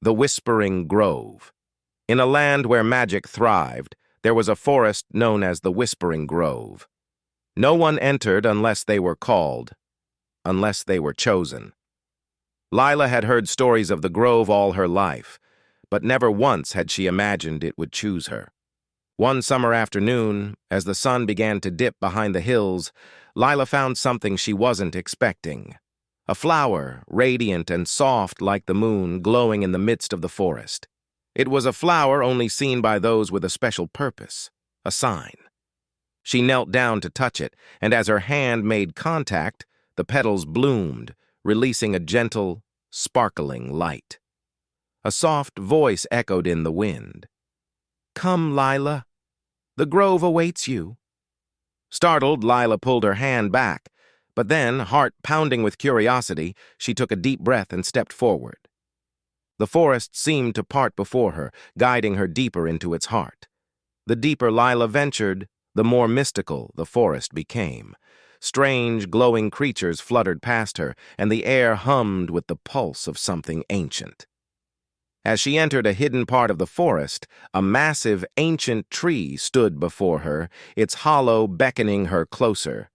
The Whispering Grove. In a land where magic thrived, there was a forest known as the Whispering Grove. No one entered unless they were called, unless they were chosen. Lila had heard stories of the grove all her life, but never once had she imagined it would choose her. One summer afternoon, as the sun began to dip behind the hills, Lila found something she wasn't expecting. A flower, radiant and soft like the moon, glowing in the midst of the forest. It was a flower only seen by those with a special purpose, a sign. She knelt down to touch it, and as her hand made contact, the petals bloomed, releasing a gentle, sparkling light. A soft voice echoed in the wind. "Come, Lila. The grove awaits you." Startled, Lila pulled her hand back, but then, heart pounding with curiosity, she took a deep breath and stepped forward. The forest seemed to part before her, guiding her deeper into its heart. The deeper Lila ventured, the more mystical the forest became. Strange, glowing creatures fluttered past her, and the air hummed with the pulse of something ancient. As she entered a hidden part of the forest, a massive, ancient tree stood before her, its hollow beckoning her closer.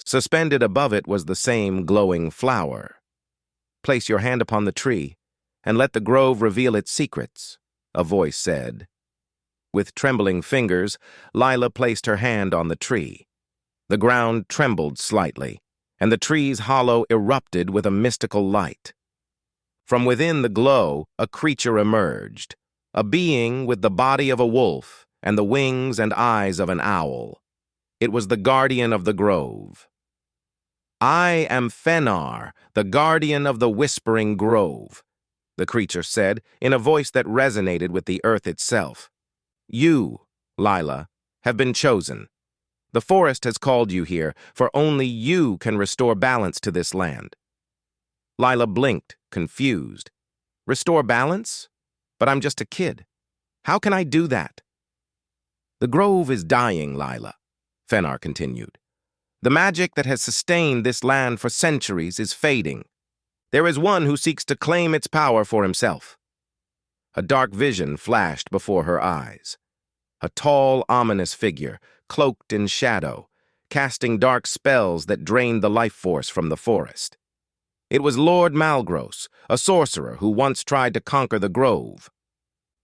Suspended above it was the same glowing flower. "Place your hand upon the tree, and let the grove reveal its secrets," a voice said. With trembling fingers, Lila placed her hand on the tree. The ground trembled slightly, and the tree's hollow erupted with a mystical light. From within the glow, a creature emerged, a being with the body of a wolf and the wings and eyes of an owl. It was the guardian of the grove. "I am Fenar, the guardian of the Whispering Grove," the creature said in a voice that resonated with the earth itself. "You, Lila, have been chosen. The forest has called you here, for only you can restore balance to this land." Lila blinked, confused. "Restore balance? But I'm just a kid. How can I do that?" "The grove is dying, Lila," Fenar continued. "The magic that has sustained this land for centuries is fading. There is one who seeks to claim its power for himself." A dark vision flashed before her eyes. A tall, ominous figure, cloaked in shadow, casting dark spells that drained the life force from the forest. It was Lord Malgros, a sorcerer who once tried to conquer the grove.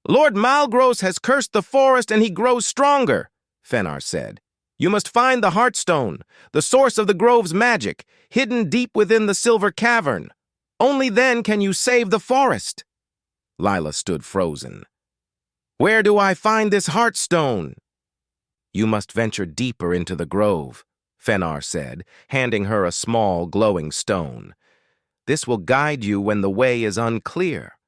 "Lord Malgros has cursed the forest and he grows stronger," Fenar said. "You must find the Heartstone, the source of the grove's magic, hidden deep within the silver cavern. Only then can you save the forest." Lila stood frozen. "Where do I find this Heartstone?" "You must venture deeper into the grove," Fenar said, handing her a small, glowing stone. "This will guide you when the way is unclear."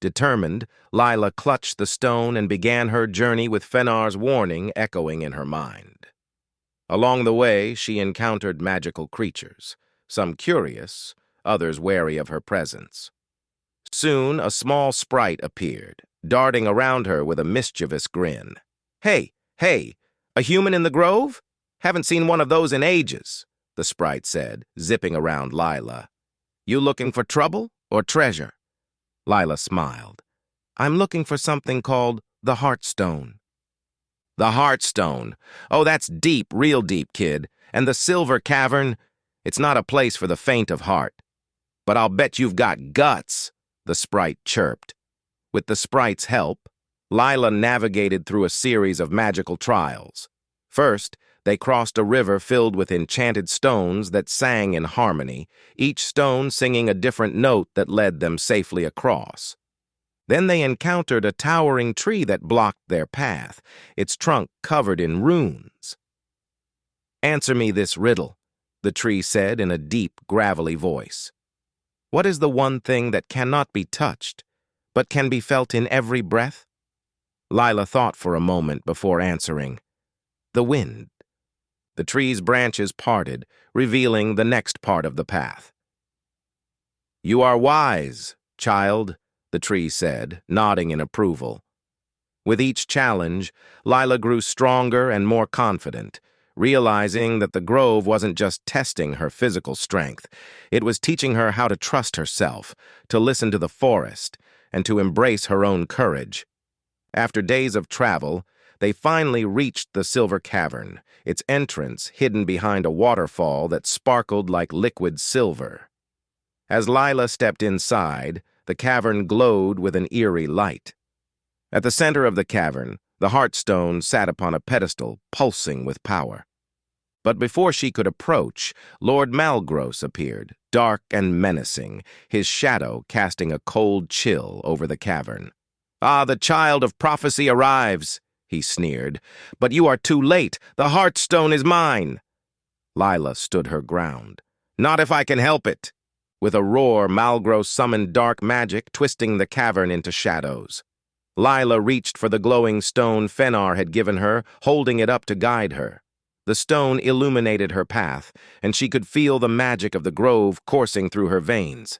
Determined, Lila clutched the stone and began her journey with Fenar's warning echoing in her mind. Along the way, she encountered magical creatures, some curious, others wary of her presence. Soon, a small sprite appeared, darting around her with a mischievous grin. Hey, a human in the grove? Haven't seen one of those in ages," the sprite said, zipping around Lila. "You looking for trouble or treasure?" Lila smiled. "I'm looking for something called the Heartstone." "The Heartstone? Oh, that's deep, real deep, kid. And the Silver Cavern? It's not a place for the faint of heart. But I'll bet you've got guts," the sprite chirped. With the sprite's help, Lila navigated through a series of magical trials. First, they crossed a river filled with enchanted stones that sang in harmony, each stone singing a different note that led them safely across. Then they encountered a towering tree that blocked their path, its trunk covered in runes. "Answer me this riddle," the tree said in a deep, gravelly voice. "What is the one thing that cannot be touched, but can be felt in every breath?" Lila thought for a moment before answering. "The wind." The tree's branches parted, revealing the next part of the path. "You are wise, child," the tree said, nodding in approval. With each challenge, Lila grew stronger and more confident, realizing that the grove wasn't just testing her physical strength. It was teaching her how to trust herself, to listen to the forest, and to embrace her own courage. After days of travel, they finally reached the Silver Cavern, its entrance hidden behind a waterfall that sparkled like liquid silver. As Lila stepped inside, the cavern glowed with an eerie light. At the center of the cavern, the Heartstone sat upon a pedestal, pulsing with power. But before she could approach, Lord Malgros appeared, dark and menacing, his shadow casting a cold chill over the cavern. "Ah, the child of prophecy arrives," he sneered. "But you are too late. The Heartstone is mine." Lila stood her ground. "Not if I can help it." With a roar, Malgros summoned dark magic, twisting the cavern into shadows. Lila reached for the glowing stone Fenar had given her, holding it up to guide her. The stone illuminated her path, and she could feel the magic of the grove coursing through her veins.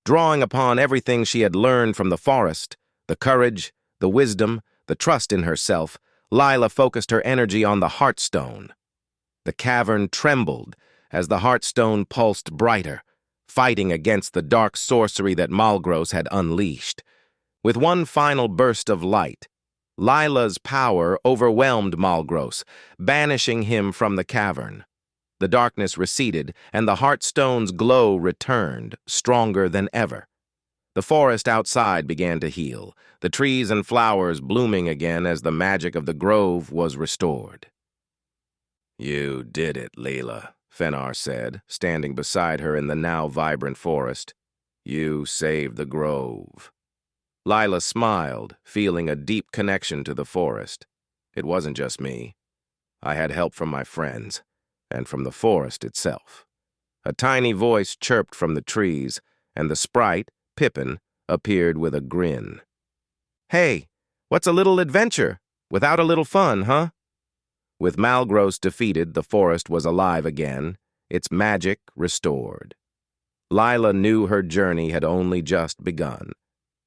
Drawing upon everything she had learned from the forest, the courage, the wisdom, the trust in herself, Lila focused her energy on the Heartstone. The cavern trembled as the Heartstone pulsed brighter, fighting against the dark sorcery that Malgros had unleashed. With one final burst of light, Lila's power overwhelmed Malgros, banishing him from the cavern. The darkness receded, and the Heartstone's glow returned, stronger than ever. The forest outside began to heal, the trees and flowers blooming again as the magic of the grove was restored. "You did it, Lila," Fenar said, standing beside her in the now vibrant forest. "You saved the grove." Lila smiled, feeling a deep connection to the forest. It wasn't just me. I had help from my friends, and from the forest itself. A tiny voice chirped from the trees, and the sprite, Pippin, appeared with a grin. "Hey, what's a little adventure without a little fun, huh?" With Malgros defeated, the forest was alive again, its magic restored. Lila knew her journey had only just begun.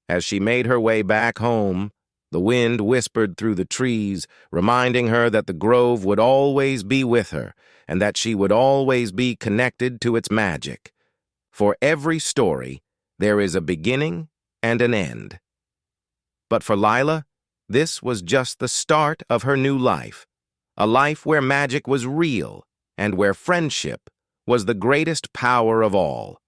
As she made her way back home, the wind whispered through the trees, reminding her that the grove would always be with her, and that she would always be connected to its magic. For every story, there is a beginning and an end. But for Lila, this was just the start of her new life, a life where magic was real and where friendship was the greatest power of all.